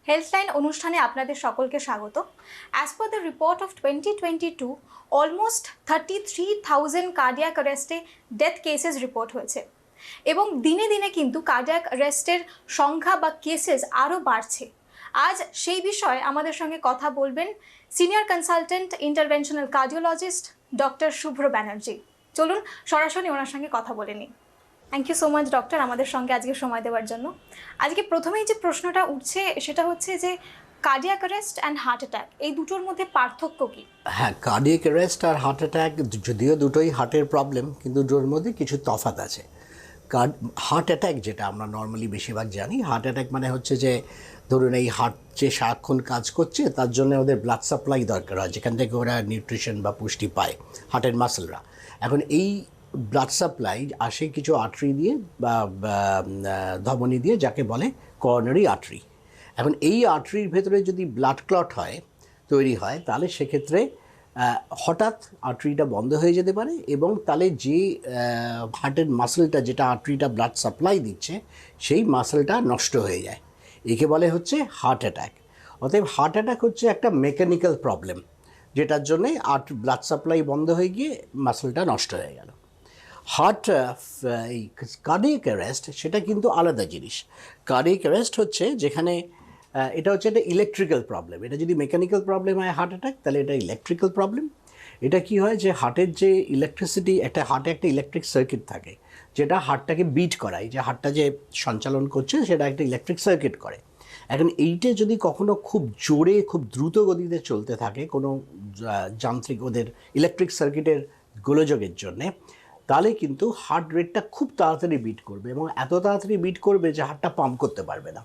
Healthline অনুষ্ঠানে আপনাদের সকলকে স্বাগত। As per the report of 2022, almost 33,000 cardiac অ্যারেস্টে ডেথ কেসেস রিপোর্ট হয়েছে এবং দিনে দিনে কিন্তু কার্ডিয়াক অ্যারেস্টের সংখ্যা বা কেসেস আরও বাড়ছে। আজ সেই বিষয়ে আমাদের সঙ্গে কথা বলবেন senior consultant interventional cardiologist doctor Shubhra Banerjee. চলুন সরাসরি ওনার সঙ্গে কথা বলে নিই। Thank you so much doctor আমাদের সঙ্গে আজকে সময় দেওয়ার জন্য। আজকে প্রথমেই যে প্রশ্নটা উঠছে সেটা হচ্ছে যে cardiac arrest and heart attack এই দুটোর মধ্যে পার্থক্য কী? হ্যাঁ, কার্ডিয়াক অ্যারেস্ট আর হার্ট অ্যাটাক যদিও দুটোই হার্টের প্রবলেম, কিন্তু দুটোর মধ্যে কিছু তফাৎ আছে। হার্ট অ্যাটাক যেটা আমরা নর্মালি বেশিরভাগ জানি, হার্ট অ্যাটাক মানে হচ্ছে যে ধরুন এই হার্ট যে সারাক্ষণ কাজ করছে তার জন্য ওদের ব্লাড সাপ্লাই দরকার হয়, যেখান থেকে ওরা নিউট্রিশন বা পুষ্টি পায় হার্টের মাসেলরা। এখন এই ব্লাড সাপ্লাই আসে কিছু আর্টারি দিয়ে বা ধমনী দিয়ে, যাকে বলে করোনারি আর্টারি। এখন এই আর্টারির ভেতরে যদি ব্লাড ক্লট তৈরি হয় তাহলে সেক্ষেত্রে হঠাৎ আর্টারিটা বন্ধ হয়ে যেতে পারে এবং তাহলে যে হার্টের মাসেলটা, যেটা আর্টারিটা ব্লাড সাপ্লাই দিচ্ছে, সেই মাসেলটা নষ্ট হয়ে যায়। একে বলে হচ্ছে হার্ট অ্যাটাক। অতএব হার্ট অ্যাটাক হচ্ছে একটা মেকানিক্যাল প্রবলেম, যেটার জন্যে ব্লাড সাপ্লাই বন্ধ হয়ে গিয়ে মাসেলটা নষ্ট হয়ে গেল। এই কার্ডিয়াক অ্যারেস্ট সেটা কিন্তু আলাদা জিনিস। কার্ডিয়াক অ্যারেস্ট হচ্ছে যেখানে এটা হচ্ছে একটা ইলেকট্রিক্যাল প্রবলেম। এটা যদি মেকানিক্যাল প্রবলেম হয় হার্ট অ্যাটাক, তাহলে এটা ইলেকট্রিক্যাল প্রবলেম। এটা কি হয় যে হার্টের যে ইলেকট্রিসিটি, হার্টে একটা ইলেকট্রিক সার্কিট থাকে যেটা হার্টটাকে বিট করায়, যে হার্টটা যে সঞ্চালন করছে সেটা একটা ইলেকট্রিক সার্কিট করে। এখন এইটা যদি কখনো খুব জোরে, খুব দ্রুত গতিতে চলতে থাকে কোনো যান্ত্রিক ওদের ইলেকট্রিক সার্কিটের গোলযোগের জন্যে, তাহলে কিন্তু হার্ট রেটটা খুব তাড়াতাড়ি বিট করবে এবং এত তাড়াতাড়ি বিট করবে যে হার্টটা পাম্প করতে পারবে না।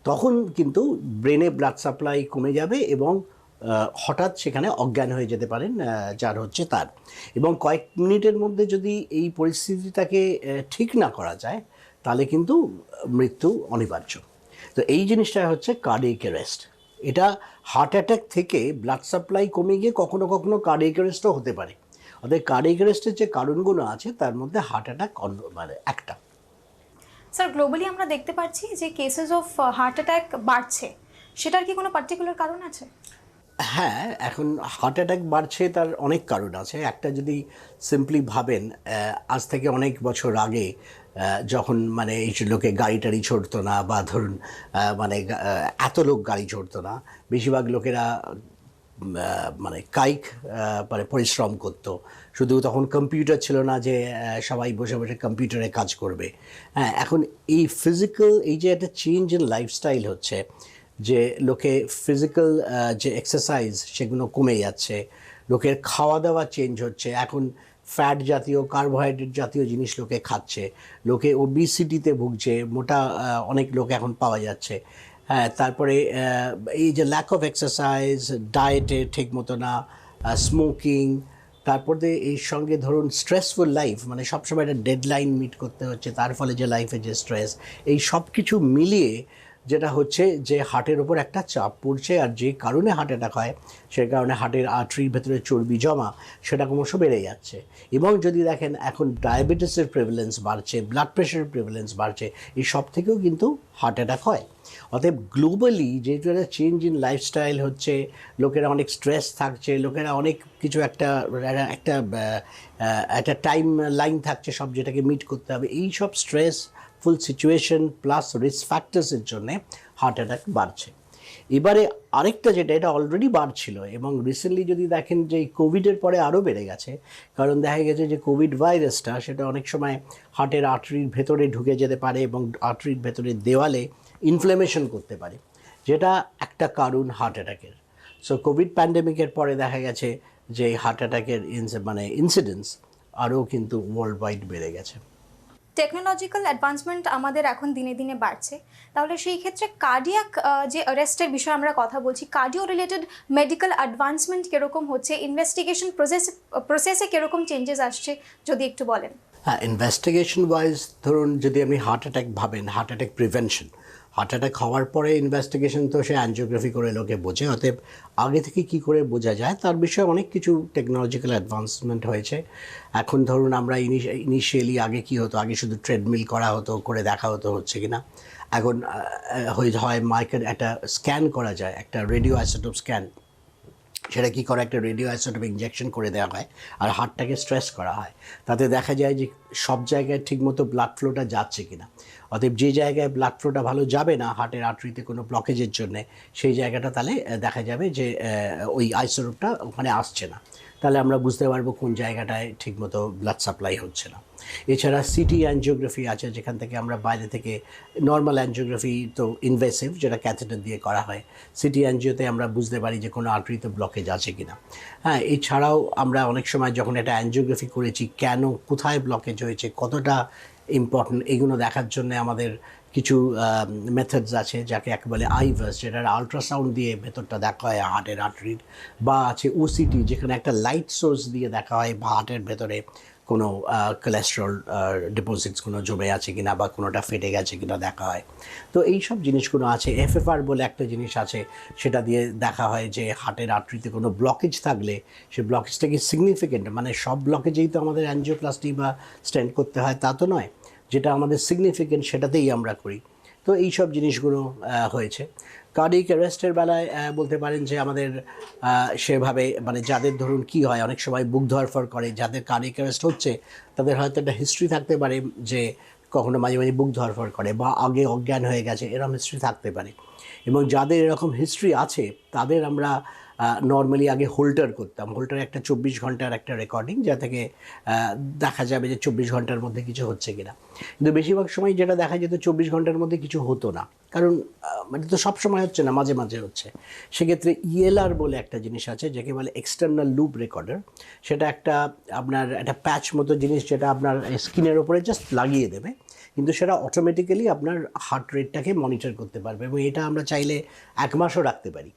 তখন কিন্তু ব্রেনে ব্লাড সাপ্লাই কমে যাবে এবং হঠাৎ সেখানে অজ্ঞান হয়ে যেতে পারেন যার হচ্ছে তার। এবং কয়েক মিনিটের মধ্যে যদি এই পরিস্থিতিটাকে ঠিক না করা যায় তাহলে কিন্তু মৃত্যু অনিবার্য। তো এই জিনিসটা হচ্ছে কার্ডিয়াক অ্যারেস্ট। এটা হার্ট অ্যাটাক থেকে ব্লাড সাপ্লাই কমে গিয়ে কখনো কখনো কার্ডিয়াক অ্যারেস্টও হতে পারে। অর্থাৎ কার্ডিয়াক অ্যারেস্টের যে কারণগুলো আছে তার মধ্যে হার্ট অ্যাটাক মানে একটা। স্যার, গ্লোবালি আমরা দেখতে পাচ্ছি যে কেসেস অফ হার্ট অ্যাটাক বাড়ছে, সেটার কি কোনো পার্টিকুলার কারণ আছে? হ্যাঁ, এখন হার্ট অ্যাটাক বাড়ছে তার অনেক কারণ আছে। একটা যদি সিম্পলি ভাবেন, আজ থেকে অনেক বছর আগে যখন মানে এই লোকে গাড়ি টাড়ি ছড়তো না, বা ধরুন মানে এত লোক গাড়ি ছড়তো না, বেশিরভাগ লোকেরা মানে কায়িক মানে পরিশ্রম করতো। শুধু তখন কম্পিউটার ছিল না যে সবাই বসে বসে কম্পিউটারে কাজ করবে। হ্যাঁ, এখন এই ফিজিক্যাল এই যে একটা চেঞ্জ ইন লাইফস্টাইল হচ্ছে, যে লোকে ফিজিক্যাল যে এক্সারসাইজ সেগুলো কমে যাচ্ছে, লোকের খাওয়া দাওয়া চেঞ্জ হচ্ছে। এখন ফ্যাট জাতীয়, কার্বোহাইড্রেট জাতীয় জিনিস লোকে খাচ্ছে, লোকে ওবিসিটিতে ভুগছে, মোটা অনেক লোক এখন পাওয়া যাচ্ছে। হ্যাঁ, তারপরে এই যে ল্যাক অফ এক্সারসাইজ, ডায়েটে ঠিক মতো না, স্মোকিং, তারপরে এর সঙ্গে ধরুন স্ট্রেসফুল লাইফ, মানে সবসময় একটা ডেডলাইন মিট করতে হচ্ছে, তার ফলে যে লাইফে যে স্ট্রেস, এই সব কিছু মিলিয়ে যেটা হচ্ছে যে হার্টের ওপর একটা চাপ পড়ছে। আর যে কারণে হার্ট অ্যাটাক হয়, সে কারণে হার্টের আর্টারির ভেতরে চর্বি জমা, সেটা ক্রমশ বেড়ে যাচ্ছে। এবং যদি দেখেন এখন ডায়াবেটিসের প্রেভেলেন্স বাড়ছে, ব্লাড প্রেশারের প্রেভেলেন্স বাড়ছে, এই সব থেকেও কিন্তু হার্ট অ্যাটাক হয়। অতএব গ্লোবালি যেহেতু একটা চেঞ্জ ইন লাইফস্টাইল হচ্ছে, লোকেরা অনেক স্ট্রেস থাকছে, লোকেরা অনেক কিছু একটা টাইম লাইন থাকছে সব, যেটাকে মিট করতে হবে, এই সব স্ট্রেসফুল সিচুয়েশন প্লাস রিস্ক ফ্যাক্টরসের জন্যে হার্ট অ্যাটাক বাড়ছে। এবারে আরেকটা যেটা, এটা অলরেডি বাড়ছিল এবং রিসেন্টলি যদি দেখেন যে এই কোভিডের পরে আরও বেড়ে গেছে। কারণ দেখা গেছে যে কোভিড ভাইরাসটা সেটা অনেক সময় হার্টের আর্টারির ভেতরে ঢুকে যেতে পারে এবং আর্টারির ভেতরে দেওয়ালে ইনফ্ল্যামেশন করতে পারে, যেটা একটা কারণ হার্ট অ্যাটাকের। সো কোভিড প্যান্ডেমিকের পরে দেখা গেছে যে হার্ট অ্যাটাকের ইনসিডেন্স আরও কিন্তু ওয়ার্ল্ড ওয়াইড বেড়ে গেছে। টেকনোলজিক্যাল অ্যাডভান্সমেন্ট আমাদের এখন দিনে দিনে বাড়ছে, তাহলে সেই ক্ষেত্রে কার্ডিয়াক যে অ্যারেস্টের বিষয়ে আমরা কথা বলছি, কার্ডিও রিলেটেড মেডিকেল অ্যাডভান্সমেন্ট কীরকম হচ্ছে, ইনভেস্টিগেশন প্রসেসে কীরকম চেঞ্জেস আসছে যদি একটু বলেন। হ্যাঁ, ইনভেস্টিগেশন ওয়াইজ ধরুন যদি আপনি হার্ট অ্যাটাক ভাবেন, heart attack prevention, heart attack হওয়ার পরে ইনভেস্টিগেশন তো সে অ্যানজিওগ্রাফি করে লোকে বোঝে। অতএব আগে থেকে কী করে বোঝা যায় তার বিষয়ে অনেক কিছু টেকনোলজিক্যাল অ্যাডভান্সমেন্ট হয়েছে। এখন ধরুন আমরা ইনিশিয়ালি আগে কী হতো, আগে শুধু ট্রেডমিল করা হতো, করে দেখা হতো হচ্ছে কি না। এখন হয় মাইকের একটা স্ক্যান করা যায়, একটা রেডিও আইসোটোপ স্ক্যান, সেটা কী করে, একটা রেডিও আইসোটোপ ইঞ্জেকশন করে দেওয়া হয় আর হার্টটাকে স্ট্রেস করা হয়, তাতে দেখা যায় যে সব জায়গায় ঠিকমতো ব্লাড ফ্লোটা যাচ্ছে কিনা। অতএব যে জায়গায় ব্লাড ফ্লোটা ভালো যাবে না হার্টের আর্টারিতে কোনো ব্লকেজের জন্যে, সেই জায়গাটা তাহলে দেখা যাবে যে ওই আইসোটোপটা ওখানে আসছে না, তাহলে আমরা বুঝতে পারবো কোন জায়গাটায় ঠিকমতো ব্লাড সাপ্লাই হচ্ছে না। এছাড়া সিটি অ্যানজিওগ্রাফি আছে, যেখান থেকে আমরা বাইরে থেকে, নর্মাল অ্যানজিওগ্রাফি তো ইনভেসিভ, যেটা ক্যাথেটার দিয়ে করা হয়, সিটি অ্যানজিওতে আমরা বুঝতে পারি যে কোনো আর্টারিতে ব্লকেজ আছে কিনা। হ্যাঁ, এছাড়াও আমরা অনেক সময় যখন একটা অ্যানজিওগ্রাফি করেছি, কেন, কোথায় ব্লকেজ হয়েছে, কতটা ইম্পর্টেন্ট, এগুলো দেখার জন্য আমাদের কিছু মেথডস আছে, যাকে এক বলে আইভাস, যেটা আলট্রাসাউন্ড দিয়ে ভেতরটা দেখা হয় হার্টের আর্টারির, বা আছে ওসিটি, যেখানে একটা লাইট সোর্স দিয়ে দেখা হয় বা হার্টের ভেতরে কোনো কোলেস্ট্রল ডিপোজিটস কোনো জমে আছে কিনা বা কোনোটা ফেটে গেছে কিনা দেখা হয়। তো এই সব জিনিসগুলো আছে। এফএফআর বলে একটা জিনিস আছে, সেটা দিয়ে দেখা হয় যে হার্টের আর্টারিতে কোনো ব্লকেজ থাকলে সেই ব্লকেজটা কি সিগনিফিকেন্ট, মানে সব ব্লকেজেই তো আমাদের অ্যানজিওপ্লাস্টি বা স্টেন্ট করতে হয় তা তো নয়, যেটা আমাদের সিগনিফিকেন্ট সেটাতেই আমরা করি। তো এই সব জিনিসগুলো হয়েছে। কার্ডিয়াক অ্যারেস্টের বেলায় বলতে পারেন যে আমাদের সেভাবে, মানে যাদের ধরুন কি হয়, অনেক সময় বুক ধরফর করে, যাদের কার্ডিয়াক অ্যারেস্ট হচ্ছে তাদের হয়তো একটা হিস্ট্রি থাকতে পারে যে কখনো মাঝে মাঝে বুক ধরফর করে বা আগে অজ্ঞান হয়ে গেছে, এরকম হিস্ট্রি থাকতে পারে। এবং যাদের এরকম হিস্ট্রি আছে তাদের আমরা নর্মালি আগে হোল্টার করতাম। হোল্টার একটা 24 ঘন্টার একটা রেকর্ডিং, যা থেকে দেখা যাবে যে 24 ঘন্টার মধ্যে কিছু হচ্ছে কিনা। কিন্তু বেশিরভাগ সময় যেটা দেখা যেত 24 ঘন্টার মধ্যে কিছু হতো না, কারণ মানে তো সব সময় হচ্ছে না, মাঝে মাঝে হচ্ছে। সেক্ষেত্রে ইএলআর বলে একটা জিনিস আছে, যাকে বলে এক্সটার্নাল লুপ রেকর্ডার। সেটা একটা আপনার একটা প্যাচ মতো জিনিস, যেটা আপনার স্কিনের ওপরে জাস্ট লাগিয়ে দেবে, কিন্তু সেটা অটোমেটিক্যালি আপনার হার্ট রেটটাকে মনিটর করতে পারবে, এবং এটা আমরা চাইলে 1 মাসও রাখতে পারি।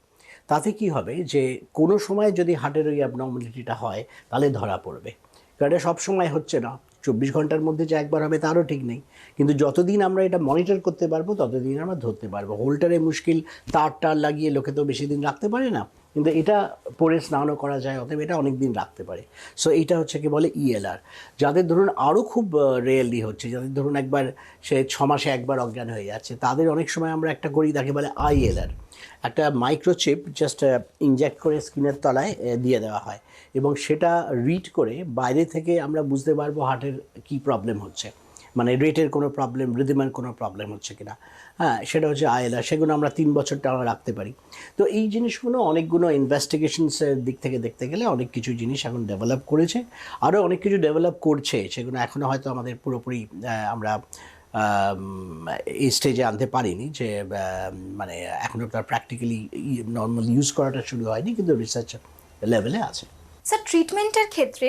তাতে কি হবে যে কোনো সময় যদি হার্টের ওই অ্যাবনর্মালিটিটা হয় তাহলে ধরা পড়বে, কারণ এটা সবসময় হচ্ছে না, 24 ঘন্টার মধ্যে যে একবার হবে তারও ঠিক নেই, কিন্তু যতদিন আমরা এটা মনিটর করতে পারবো ততদিন আমরা ধরতে পারবো। হোল্টারে মুশকিল, তার লাগিয়ে লোকে তো বেশি দিন রাখতে পারে না, কিন্তু এটা পরে স্নানও করা যায়, অতএব এটা অনেক দিন রাখতে পারে। সো এইটা হচ্ছে কি বলে ইএলআর। যাদের ধরুন আরও খুব রেয়ারলি হচ্ছে, যাদের ধরুন একবার সে 6 মাসে একবার অজ্ঞান হয়ে যাচ্ছে, তাদের অনেক সময় আমরা একটা করি, তাকে বলে আইএলআর। একটা মাইক্রোচিপ জাস্ট ইনজেক্ট করে স্কিনের তলায় দিয়ে দেওয়া হয়, এবং সেটা রিড করে বাইরে থেকে আমরা বুঝতে পারবো হার্টের কী প্রবলেম হচ্ছে, মানে রেটের কোনো প্রবলেম, রিদিমের কোনো প্রবলেম হচ্ছে কিনা। হ্যাঁ, সেটা হচ্ছে আইএলআর। সেগুলো আমরা 3 বছর টানা রাখতে পারি। তো এই জিনিসগুলো অনেকগুলো ইনভেস্টিগেশনসের দিক থেকে দেখতে গেলে অনেক কিছু জিনিস এখন ডেভেলপ করেছে, আরও অনেক কিছু ডেভেলপ করছে, সেগুলো এখনও হয়তো আমাদের পুরোপুরি আমরা এই স্টেজে আনতে পারিনি, যে মানে এখনও তার প্র্যাকটিক্যালি নর্মাল ইউজ করাটা শুরু হয়নি, কিন্তু রিসার্চ লেভেলে আছে। স্যার, ট্রিটমেন্টের ক্ষেত্রে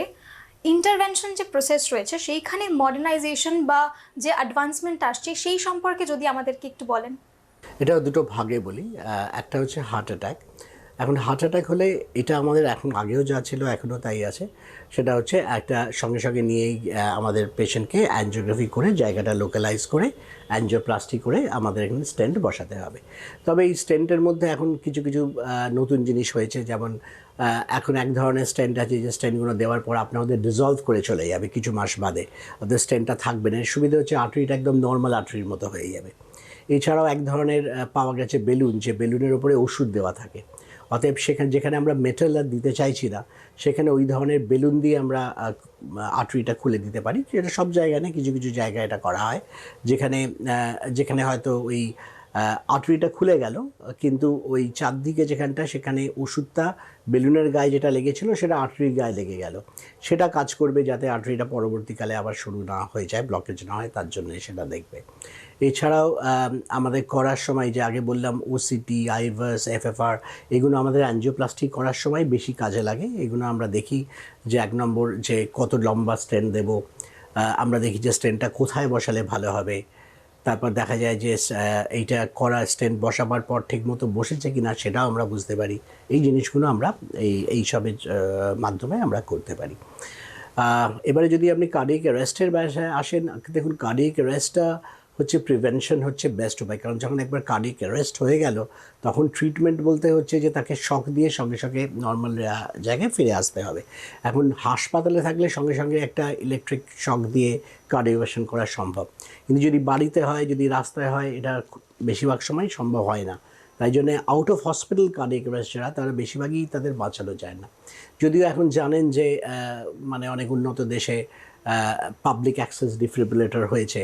ইন্টারভেনশন যে প্রসেস রয়েছে সেইখানে মডার্নাইজেশন বা যে অ্যাডভান্সমেন্ট আসছে সেই সম্পর্কে যদি আমাদেরকে একটু বলেন। এটা দুটো ভাগে বলি। একটা হচ্ছে হার্ট অ্যাটাক। এখন হার্ট অ্যাটাক হলে এটা আমাদের এখন আগেও যা ছিল এখনও তাই আছে, সেটা হচ্ছে একটা সঙ্গে সঙ্গে নিয়েই আমাদের পেশেন্টকে অ্যানজিওগ্রাফি করে জায়গাটা লোকালাইজ করে অ্যানজিওপ্লাস্টি করে আমাদের এখানে স্টেন্ট বসাতে হবে। তবে এই স্টেন্টের মধ্যে এখন কিছু কিছু নতুন জিনিস হয়েছে, যেমন এখন এক ধরনের স্টেন্ট আছে যে স্টেন্টগুলো দেওয়ার পর আপনাদের ডিজলভ করে চলে যাবে কিছু মাস বাদে, ওদের স্টেন্টটা থাকবে না। সুবিধা হচ্ছে আর্টারিটা একদম নর্মাল আর্টারির মতো হয়ে যাবে। এছাড়াও এক ধরনের পাওয়া গেছে বেলুন, যে বেলুনের ওপরে ওষুধ দেওয়া থাকে। অতএব যেখানে আমরা মেটাল আর দিতে চাইছি না, সেখানে ওই ধরনের বেলুন দিয়ে আমরা আর্টারিটা খুলে দিতে পারি। এটা সব জায়গায় না, কিছু কিছু জায়গায় এটা করা হয়, যেখানে হয়তো ওই আর্টারিটা খুলে গেল, কিন্তু ওই চারদিকে যেখানটা, সেখানে ওষুধটা বেলুনের গায়ে যেটা লেগেছিল সেটা আর্টারির গায়ে লেগে গেল। সেটা কাজ করবে যাতে আর্টারিটা পরবর্তীকালে আবার শুরু না হয়ে যায়, ব্লকেজ না হয়, তার জন্য সেটা দেখবে। এছাড়াও আমাদের করার সময়, যে আগে বললাম ওসিটি, আইভাস, এফএফআর, এগুলো আমাদের অ্যানজিওপ্লাস্টি করার সময় বেশি কাজে লাগে। এগুলো আমরা দেখি যে 1 নম্বর যে কত লম্বা স্টেন্ট দেব, আমরা দেখি যে স্টেন্টটা কোথায় বসালে ভালো হবে। তারপর দেখা যায় যে এইটা করা স্টেন্ট বসাবার পর ঠিকমতো বসেছে কিনা সেটাও আমরা বুঝতে পারি। এই জিনিসগুলো আমরা এইসবের মাধ্যমে আমরা করতে পারি। এবারে যদি আপনি কার্ডিয়াক অ্যারেস্টের বাসায় আসেন, দেখুন কার্ডিয়াক অ্যারেস্টটা হচ্ছে প্রিভেনশন হচ্ছে বেস্ট উপায়। কারণ যখন একবার কার্ডিয়াক অ্যারেস্ট হয়ে গেল তখন ট্রিটমেন্ট বলতে হচ্ছে যে তাকে শক দিয়ে সঙ্গে সঙ্গে নর্মাল জায়গায় ফিরে আসতে হবে। এখন হাসপাতালে থাকলে সঙ্গে সঙ্গে একটা ইলেকট্রিক শক দিয়ে কার্ডিওভার্সন করা সম্ভব, কিন্তু যদি বাড়িতে হয়, যদি রাস্তায় হয়, এটা বেশিরভাগ সময় সম্ভব হয় না। তাই জন্য out of hospital cardiac arrest যারা, তারা বেশিরভাগই তাদের বাঁচানো যায় না। যদিও এখন জানেন যে মানে অনেক উন্নত দেশে পাবলিক অ্যাক্সেস ডিফিব্রিলেটর হয়েছে,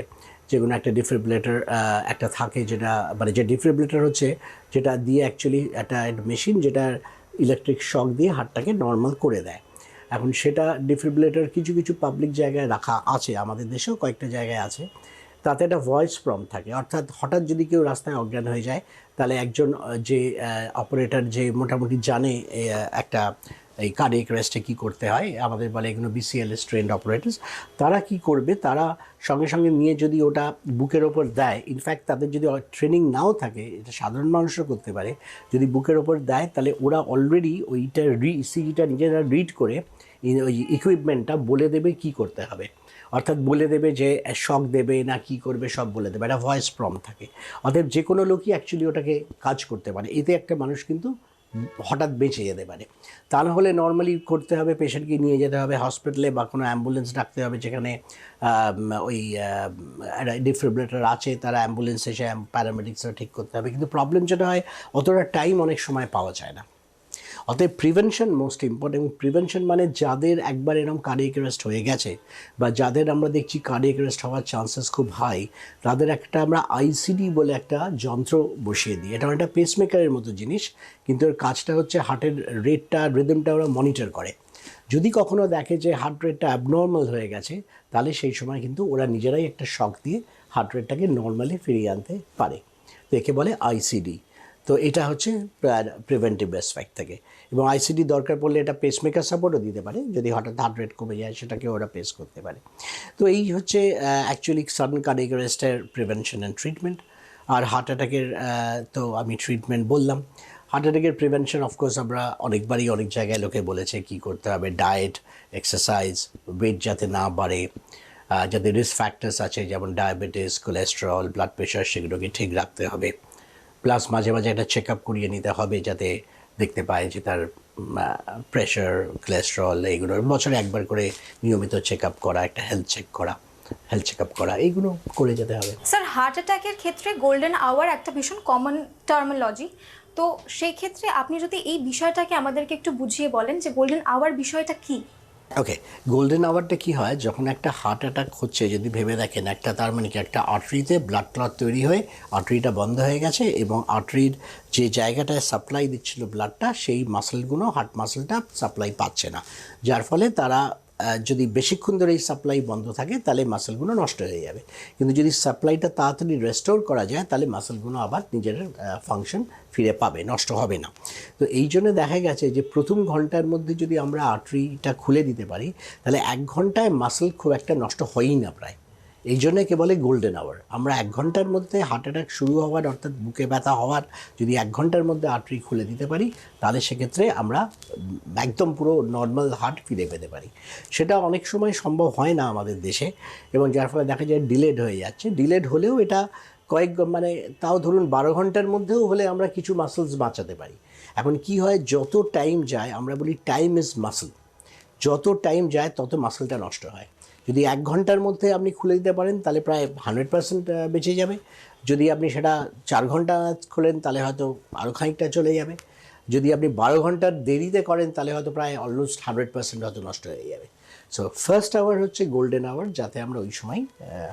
যেগুলো একটা ডিফিব্রিলেটর একটা থাকে, যেটা মানে যে ডিফিব্রিলেটর হচ্ছে যেটা দিয়ে অ্যাকচুয়ালি একটা মেশিন যেটা ইলেকট্রিক শক দিয়ে হার্টটাকে নর্মাল করে দেয়। এখন সেটা ডিফিব্রিলেটর কিছু কিছু পাবলিক জায়গায় রাখা আছে, আমাদের দেশেও কয়েকটা জায়গায় আছে। তাতে একটা ভয়েস প্রম্পট থাকে, অর্থাৎ হঠাৎ যদি কেউ রাস্তায় অজ্ঞান হয়ে যায় তাহলে একজন যে অপারেটর যে মোটামুটি জানে একটা এই কার্ডিয়াক অ্যারেস্টে কী করতে হয়, আমাদের বলে এগুলো BCLS ট্রেন্ড অপারেটরস, তারা কি করবে, তারা সঙ্গে সঙ্গে নিয়ে যদি ওটা বুকের ওপর দেয়, ইনফ্যাক্ট তাদের যদি ট্রেনিং নাও থাকে, এটা সাধারণ মানুষও করতে পারে, যদি বুকের ওপর দেয় তাহলে ওরা অলরেডি ওইটা ইসিজিটা নিজেরা রিড করে ওই ইকুইপমেন্টটা বলে দেবে কি করতে হবে, অর্থাৎ বলে দেবে যে শক দেবে না কি করবে, সব বলে দেবে, একটা ভয়েস প্রম্পট থাকে। অতএব যে কোনো লোকই অ্যাকচুয়ালি ওটাকে কাজ করতে পারে, এতে একটা মানুষ কিন্তু হঠাৎ বেঁচে যেতে পারে। তা না হলে নর্মালি করতে হবে পেশেন্টকে নিয়ে যেতে হবে হসপিটালে বা কোনো অ্যাম্বুলেন্স ডাকতে হবে, যেখানে ওই ডিফিব্রিলেটর আছে, তারা অ্যাম্বুলেন্স এসে প্যারামেডিক্সরা ঠিক করতে হবে। কিন্তু প্রবলেম যেটা হয়, অতটা টাইম অনেক সময় পাওয়া যায় না। অতএব প্রিভেনশন মোস্ট ইম্পর্টেন্ট। প্রিভেনশন মানে যাদের একবার এরকম কার্ডিয়াক অ্যারেস্ট হয়ে গেছে বা যাদের আমরা দেখছি কার্ডিয়াক অ্যারেস্ট হওয়ার চান্সেস খুব হাই, তাদের একটা আমরা আইসিডি বলে একটা যন্ত্র বসিয়ে দিই। এটা একটা পেসমেকারের মতো জিনিস, কিন্তু এর কাজটা হচ্ছে হার্টের রেটটা, রিদমটা ওরা মনিটর করে। যদি কখনো দেখে যে হার্ট রেটটা অ্যাবনর্মাল হয়ে গেছে, তাহলে সেই সময় কিন্তু ওরা নিজেরাই একটা শক দিয়ে হার্ট রেটটাকে নর্মালি ফিরিয়ে আনতে পারে। তো একে বলে আইসিডি। তো এটা হচ্ছে প্রিভেন্টিভ অ্যাসপেক্ট থেকে। এবং আইসিডি দরকার পড়লে এটা পেসমেকার সাপোর্টও দিতে পারে, যদি হঠাৎ হার্ট রেট কমে যায় সেটাকে ওরা পেস করতে পারে। তো এই হচ্ছে অ্যাকচুয়ালি সাডেন কার্ডিয়াক অ্যারেস্টের প্রিভেনশন অ্যান্ড ট্রিটমেন্ট। আর হার্ট অ্যাটাকের তো আমি ট্রিটমেন্ট বললাম। হার্ট অ্যাটাকের প্রিভেনশন অফকোর্স আমরা অনেকবারই অনেক জায়গায় লোকে বলেছে কী করতে হবে, ডায়েট, এক্সারসাইজ, ওয়েট যাতে না বাড়ে, যাদের রিস্ক ফ্যাক্টরস আছে যেমন ডায়াবেটিস, কোলেস্টেরল, ব্লাড প্রেশার, সেগুলোকে ঠিক রাখতে হবে। প্লাস মাঝে মাঝে একটা চেক আপ করিয়ে নিতে হবে, যাতে দেখতে পায় যে তার প্রেশার, কোলেস্টেরল, এইগুলো বছরে একবার করে নিয়মিত চেক আপ করা, একটা হেলথ চেক আপ করা, এইগুলো করে যেতে হবে। স্যার, হার্ট অ্যাটাকের ক্ষেত্রে গোল্ডেন আওয়ার একটা ভীষণ কমন টার্মিনোলজি, তো সেই ক্ষেত্রে আপনি যদি এই বিষয়টাকে আমাদেরকে একটু বুঝিয়ে বলেন যে গোল্ডেন আওয়ার বিষয়টা কী। ওকে, গোল্ডেন আওয়ারটা কী হয়, যখন একটা হার্ট অ্যাটাক হচ্ছে, যদি ভেবে দেখেন একটা, তার মানে কি একটা আর্টারিতে ব্লাড ক্লট তৈরি হয়ে আর্টারিটা বন্ধ হয়ে গেছে এবং আর্টারির যে জায়গাটায় সাপ্লাই দিচ্ছিল ব্লাডটা, সেই মাসেলগুলো, হার্ট মাসেলটা সাপ্লাই পাচ্ছে না, যার ফলে তারা যদি বেশিক্ষণ ধরে এই সাপ্লাই বন্ধ থাকে তাহলে মাসেলগুলো নষ্ট হয়ে যাবে। কিন্তু যদি সাপ্লাইটা তাড়াতাড়ি রেস্টোর করা যায় তাহলে মাসেলগুলো আবার নিজের ফাংশন ফিরে পাবে, নষ্ট হবে না। তো এই জন্য দেখা গেছে যে প্রথম ঘন্টার মধ্যে যদি আমরা আর্টারিটা খুলে দিতে পারি তাহলে 1 ঘন্টায় মাসেল খুব একটা নষ্ট হয়ই না প্রায়। এই জন্য একে বলে গোল্ডেন আওয়ার। আমরা 1 ঘন্টার মধ্যে হার্ট অ্যাটাক শুরু হওয়ার, অর্থাৎ বুকে ব্যথা হওয়ার যদি 1 ঘন্টার মধ্যে আর্টারি খুলে দিতে পারি তাহলে সেক্ষেত্রে আমরা একদম পুরো নর্মাল হার্ট ফিরে পেতে পারি। সেটা অনেক সময় সম্ভব হয় না আমাদের দেশে, এবং যার ফলে দেখা যায় ডিলেড হয়ে যাচ্ছে। ডিলেড হলেও এটা মানে তাও ধরুন 12 ঘন্টার মধ্যেও হলে আমরা কিছু মাসেলস বাঁচাতে পারি। এখন কি হয়, যত টাইম যায়, আমরা বলি টাইম ইজ মাসেল, যত টাইম যায় তত মাসেলটা নষ্ট হয়। যদি 1 ঘন্টার মধ্যে আপনি খুলে দিতে পারেন তাহলে প্রায় 100% বেঁচে যাবে। যদি আপনি সেটা 4 ঘন্টা খোলেন তাহলে হয়তো আরও খানিকটা চলে যাবে। যদি আপনি 12 ঘন্টার দেরিতে করেন তাহলে হয়তো প্রায় অলমোস্ট 100% হয়তো নষ্ট হয়ে যাবে। সো ফার্স্ট আওয়ার হচ্ছে গোল্ডেন আওয়ার, যাতে আমরা ওই সময়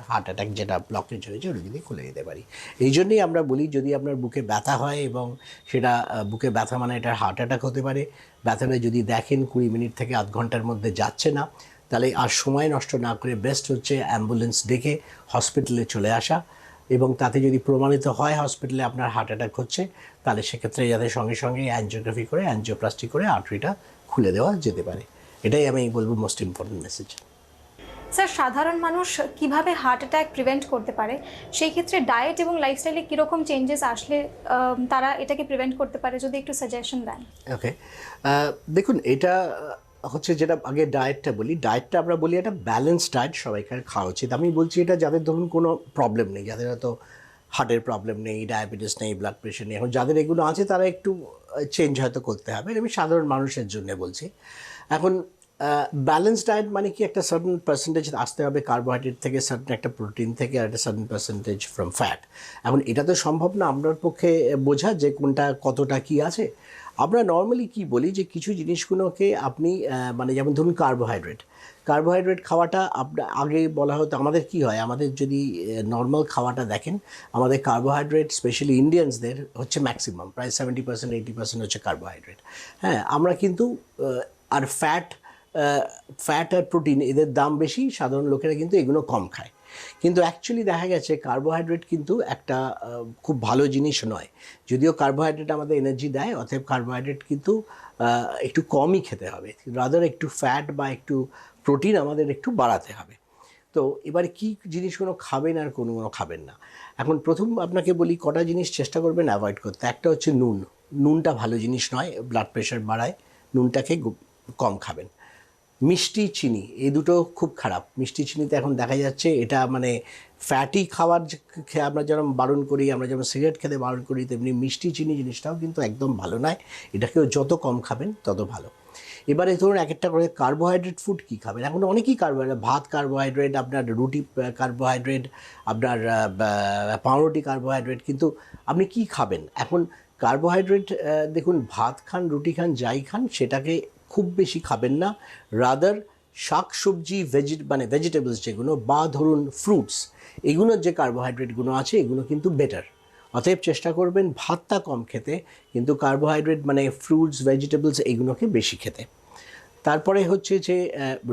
হার্ট অ্যাটাক যেটা ব্লকেজ হয়েছে ওটা যদি খুলে দিতে পারি। এই জন্যই আমরা বলি, যদি আপনার বুকে ব্যথা হয় এবং সেটা বুকে ব্যথা মানে এটা হার্ট অ্যাটাক হতে পারে, ব্যথাটা যদি দেখেন 20 মিনিট থেকে আধ ঘন্টার মধ্যে যাচ্ছে না, তাহলে আর সময় নষ্ট না করে বেস্ট হচ্ছে অ্যাম্বুলেন্স ডেকে হসপিটালে চলে আসা। এবং তাতে যদি প্রমাণিত হয় হসপিটালে আপনার হার্ট অ্যাটাক হচ্ছে, তাহলে সেক্ষেত্রে যাতে সঙ্গে সঙ্গে অ্যাঞ্জিওগ্রাফি করে, অ্যাঞ্জিওপ্লাস্টি করে আর্টারিটা খুলে দেওয়া যেতে পারে। এটাই আমি বলবো মোস্ট ইম্পর্টেন্ট মেসেজ। স্যার, সাধারণ মানুষ কিভাবে হার্ট অ্যাটাক প্রিভেন্ট করতে পারে, সেই ক্ষেত্রে ডায়েট এবং লাইফস্টাইলে কীরকম চেঞ্জেস আসলে তারা এটাকে প্রিভেন্ট করতে পারে, যদি একটু সাজেশন দেন। ওকে, দেখুন, এটা হচ্ছে যেটা আগে ডায়েটটা বলি, ডায়েটটা আমরা বলি একটা ব্যালেন্স ডায়েট সবাইকার খাওয়া উচিত। আমি বলছি এটা যাদের ধরুন কোনো প্রবলেম নেই, যাদের হয়তো হার্টের প্রবলেম নেই, ডায়াবেটিস নেই, ব্লাড প্রেশার নেই, এখন যাদের এগুলো আছে তারা একটু চেঞ্জ হয়তো করতে হবে, আমি সাধারণ মানুষের জন্য বলছি। এখন ব্যালেন্স ডায়েট মানে কি, একটা সার্টেন পার্সেন্টেজ আসতে হবে কার্বোহাইড্রেট থেকে, সার্টেন একটা প্রোটিন থেকে, আর একটা সার্টেন পার্সেন্টেজ ফ্রম ফ্যাট। এখন এটা তো সম্ভব না আপনার পক্ষে বোঝা যে কোনটা কতটা কি আছে। আমরা নর্মালি কি বলি যে কিছু জিনিসগুলোকে আপনি মানে যেমন ধরুন কার্বোহাইড্রেট খাওয়াটা আপনার আগে বলা হতো, আমাদের কি হয়, আমাদের যদি নর্মাল খাওয়াটা দেখেন, আমাদের কার্বোহাইড্রেট স্পেশালি ইন্ডিয়ানসদের হচ্ছে ম্যাক্সিমাম প্রায় 70% 80% হচ্ছে কার্বোহাইড্রেট। হ্যাঁ, আমরা কিন্তু আর ফ্যাট আর প্রোটিন এদের দাম বেশি, সাধারণ লোকেরা কিন্তু এগুলো কম খায়। কিন্তু অ্যাকচুয়ালি দেখা গেছে কার্বোহাইড্রেট কিন্তু একটা খুব ভালো জিনিস নয়। যদিও কার্বোহাইড্রেট আমাদের এনার্জি দেয়, অতএব কার্বোহাইড্রেট কিন্তু একটু কমই খেতে হবে, রাদার একটু ফ্যাট বা একটু প্রোটিন আমাদের একটু বাড়াতে হবে। তো এবারে কী জিনিসগুলো খাবেন আর কোনগুলো খাবেন না। এখন প্রথম আপনাকে বলি কটা জিনিস চেষ্টা করবেন অ্যাভয়েড করতে। একটা হচ্ছে নুনটা ভালো জিনিস নয়, ব্লাড প্রেশার বাড়ায়, নুনটাকে কম খাবেন। মিষ্টি, চিনি, এই দুটো খুব খারাপ। মিষ্টি চিনিতে এখন দেখা যাচ্ছে এটা মানে ফ্যাটি খাবার আমরা যেরকম বারণ করি, আমরা যেমন সিগারেট খেতে বারণ করি, তেমনি মিষ্টি চিনি জিনিসটাও কিন্তু একদম ভালো নয়। এটাকেও যত কম খাবেন তত ভালো। এবারে ধরুন এক একটা করে কার্বোহাইড্রেট ফুড কী খাবেন। এখন অনেকই কার্বোহাইড্রেট, ভাত কার্বোহাইড্রেট, আপনার রুটি কার্বোহাইড্রেট, আপনার পাউরুটি কার্বোহাইড্রেট, কিন্তু আপনি কি খাবেন। এখন কার্বোহাইড্রেট দেখুন, ভাত খান, রুটি খান, যাই খান, সেটাকে খুব বেশি খাবেন না। রাদার শাক সবজি, মানে ভেজিটেবলস যেগুলো, বা ধরুন ফ্রুটস, এগুলোর যে কার্বোহাইড্রেটগুলো আছে এগুলো কিন্তু বেটার। অতএব চেষ্টা করবেন ভাতটা কম খেতে, কিন্তু কার্বোহাইড্রেট মানে ফ্রুটস, ভেজিটেবলস এইগুলোকে বেশি খেতে। তারপরে হচ্ছে যে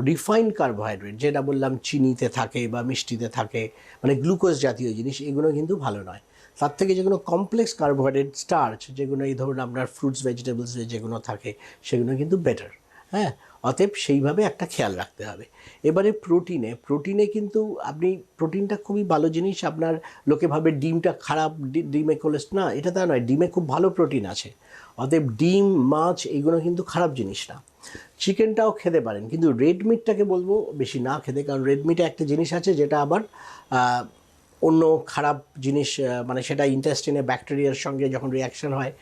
রিফাইন্ড কার্বোহাইড্রেট, যেটা বললাম চিনিতে থাকে বা মিষ্টিতে থাকে, মানে গ্লুকোজ জাতীয় জিনিস, এগুলো কিন্তু ভালো নয়। তার থেকে যেগুলো কমপ্লেক্স কার্বোহাইড্রেট, স্টার্চ, যেগুলো এই ধরুন আপনার ফ্রুটস ভেজিটেবলসে যেগুলো থাকে, সেগুলো কিন্তু বেটার। হ্যাঁ, অতএব সেইভাবে একটা খেয়াল রাখতে হবে। এবারে প্রোটিনে কিন্তু আপনি, প্রোটিনটা খুবই ভালো জিনিস। আপনার লোকে ভাবে ডিমটা খারাপ, ডিমে কোলেস্ট্রল, না, এটা তা নয়, ডিমে খুব ভালো প্রোটিন আছে। অতএব ডিম, মাছ এইগুলো কিন্তু খারাপ জিনিস না। চিকেনটাও খেতে পারেন, কিন্তু রেড মিটটাকে বলবো বেশি না খেতে, কারণ রেড মিটে একটা জিনিস আছে যেটা আবার অন্য খারাপ জিনিস, মানে সেটা ইন্টেস্টিনে ব্যাকটেরিয়ার সঙ্গে যখন রিয়াকশন হয়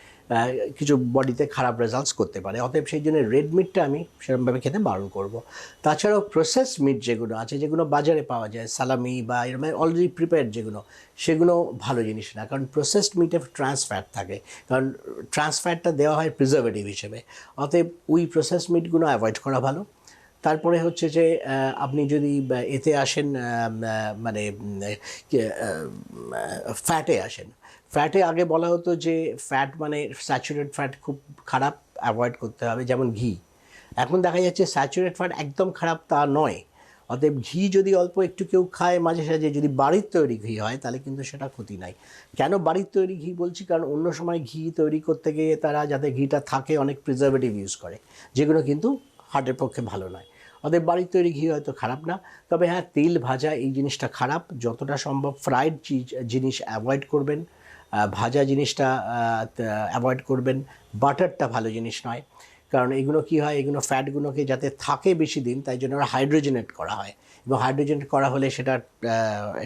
কিছু বডিতে খারাপ রেজাল্টস করতে পারে। অতএব সেই জন্য রেড মিটটা আমি সেরকমভাবে খেতে বারণ করব। তাছাড়াও প্রসেসড মিট যেগুলো আছে, যেগুলো বাজারে পাওয়া যায়, সালামি বা এরকম অলরেডি প্রিপেয়ার্ড যেগুলো, সেগুলো ভালো জিনিস না, কারণ প্রসেসড মিটে ট্রান্স ফ্যাট থাকে, কারণ ট্রান্স ফ্যাটটা দেওয়া হয় প্রিজারভেটিভ হিসেবে। অতএব ওই প্রসেসড মিটগুলো অ্যাভয়েড করা ভালো। তারপরে হচ্ছে যে আপনি যদি এতে আসেন, মানে ফ্যাটে আসেন, ফ্যাটে আগে বলা হতো যে ফ্যাট মানে স্যাচুরেট ফ্যাট খুব খারাপ, অ্যাভয়েড করতে হবে, যেমন ঘি। এখন দেখা যাচ্ছে স্যাচুরেট ফ্যাট একদম খারাপ তা নয়। অতএব ঘি যদি অল্প একটু কেউ খায় মাঝে সাঝে, যদি বাড়ির তৈরি ঘি হয়, তাহলে কিন্তু সেটা ক্ষতি নাই। কেন বাড়ির তৈরি ঘি বলছি, কারণ অন্য সময় ঘি তৈরি করতে গিয়ে তারা যাতে ঘিটা থাকে অনেক প্রিজারভেটিভ ইউজ করে, যেগুলো কিন্তু হার্টের পক্ষে ভালো নয়। অতএব বাড়ির তৈরি ঘি হয়তো খারাপ না, তবে হ্যাঁ, তেল ভাজা এই জিনিসটা খারাপ। যতটা সম্ভব ফ্রাইড জিনিস অ্যাভয়েড করবেন, ভাজা জিনিসটা অ্যাভয়েড করবেন। বাটারটা ভালো জিনিস নয়, কারণ এগুলো কি হয়, এগুলো ফ্যাটগুলোকে যাতে থাকে বেশি দিন, তাই জন্য ওরা হাইড্রোজেনেট করা হয়, এবং হাইড্রোজেনেট করা হলে সেটার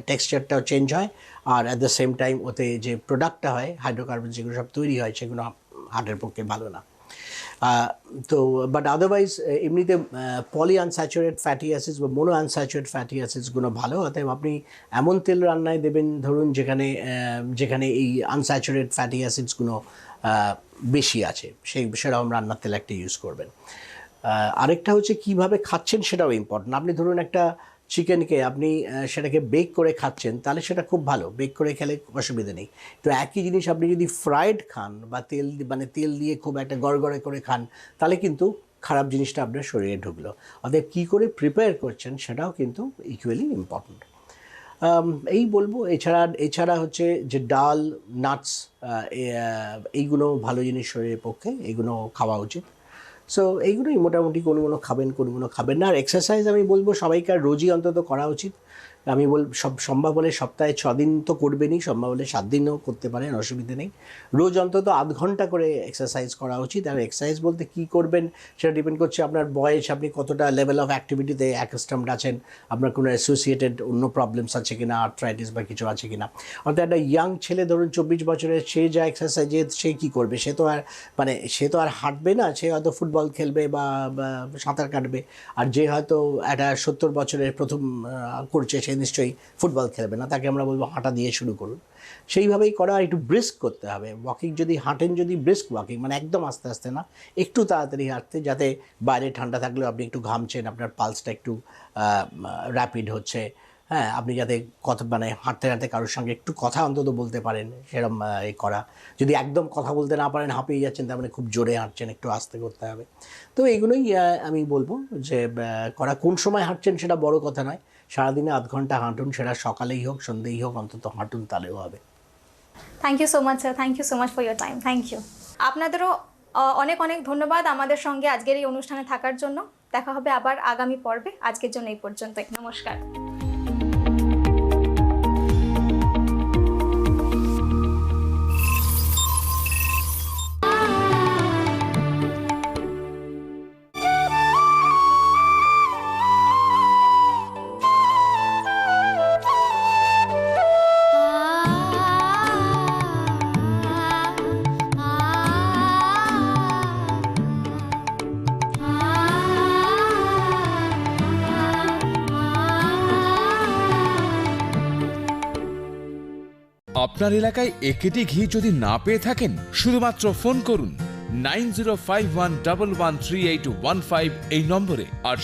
টেক্সচারটাও চেঞ্জ হয়, আর অ্যাট দ্য সেম টাইম ওতে যে প্রোডাক্টটা হয়, হাইড্রোকার্বন যেগুলো সব তৈরি হয়, সেগুলো হার্টের পক্ষে ভালো না। তো বাট আদারওয়াইজ এমনিতে পলি আনস্যাচুরেট ফ্যাটি অ্যাসিডস বা মোনো আনস্যাচুরেট ফ্যাটি অ্যাসিডসগুলো ভালো। অতএব আপনি এমন তেল রান্নায় দেবেন ধরুন যেখানে এই আনস্যাচুরেট ফ্যাটি অ্যাসিডসগুলো বেশি আছে, সেরকম রান্নার তেল একটা ইউজ করবেন। আরেকটা হচ্ছে কীভাবে খাচ্ছেন সেটাও ইম্পর্টেন্ট। আপনি ধরুন একটা চিকেনকে আপনি সেটাকে বেক করে খাচ্ছেন, তাহলে সেটা খুব ভালো, বেক করে খেলে অসুবিধা নেই। তো একই জিনিস আপনি যদি ফ্রাইড খান বা তেল দিয়ে খুব একটা গড়গড়ে করে খান, তাহলে কিন্তু খারাপ জিনিসটা আপনার শরীরে ঢুকলো। অতএব কী করে প্রিপেয়ার করছেন সেটাও কিন্তু ইকুয়ালি ইম্পর্ট্যান্ট। এই বলবো। এছাড়া হচ্ছে যে ডাল, নাটস, এইগুলো ভালো জিনিস শরীরের পক্ষে, এইগুলো খাওয়া উচিত। সো এইগুলোই মোটামুটি, কোনো খাবেন, কোনো খাবেন না। আর এক্সারসাইজ আমি বলবো সবাইকার রোজই অন্তত করা উচিত। আমি সব সম্ভব হলে সপ্তাহে 6 দিন তো করবেনই, সম্ভব হলে 7 দিনও করতে পারেন, অসুবিধে নেই। রোজ অন্তত আধ ঘন্টা করে এক্সারসাইজ করা উচিত। আর এক্সারসাইজ বলতে কী করবেন সেটা ডিপেন্ড করছে আপনার বয়স, আপনি কতটা লেভেল অফ অ্যাক্টিভিটিতে অ্যাকাস্টমড আছেন, আপনার কোনো অ্যাসোসিয়েটেড অন্য প্রবলেমস আছে কিনা, আর্থ্রাইটিস বা কিছু আছে কিনা। অর্থাৎ একটা ইয়াং ছেলে ধরুন 24 বছরের, সে যা এক্সারসাইজে সে কী করবে, সে তো আর হাঁটবে না, সে হয়তো ফুটবল খেলবে বা সাঁতার কাটবে। আর যে হয়তো একটা 70 বছরের প্রথম করছে, সে নিশ্চয়ই ফুটবল খেলবে না, তাকে আমরা বলবো হাঁটা দিয়ে শুরু করুন। সেইভাবেই করা, একটু ব্রিস্ক করতে হবে। ওয়াকিং যদি হাঁটেন, যদি ব্রিস্ক ওয়াকিং, মানে একদম আস্তে আস্তে না, একটু তাড়াতাড়ি হাঁটতে, যাতে বাইরে ঠান্ডা থাকলেও আপনি একটু ঘামছেন, আপনার পালসটা একটু র্যাপিড হচ্ছে। হ্যাঁ, আপনি যাতে হাঁটতে হাঁটতে কারোর সঙ্গে একটু কথা অন্তত বলতে পারেন, সেরকম করা। যদি একদম কথা বলতে না পারেন, হাঁপিয়ে যাচ্ছেন, তার মানে খুব জোরে হাঁটছেন, একটু আস্তে করতে হবে। তো এইগুলোই আমি বলবো যে করা। কোন সময় হাঁটছেন সেটা বড় কথা নয়, সারাদিনে আধ ঘন্টা হাঁটুন, সেটা সকালেই হোক সন্ধ্যেই হোক, অন্তত হাঁটুন, তাহলেও হবে। Thank you so much sir, thank you so much for your time. Thank you. আপনাদেরও অনেক অনেক ধন্যবাদ আমাদের সঙ্গে আজকের এই অনুষ্ঠানে থাকার জন্য। দেখা হবে আবার আগামী পর্বে। আজকের জন্য এই পর্যন্তই। নমস্কার। আপনার এলাকায় একেটি ঘি যদি না পেয়ে থাকেন, শুধুমাত্র ফোন করুন 9051113815 এই নম্বরে। আর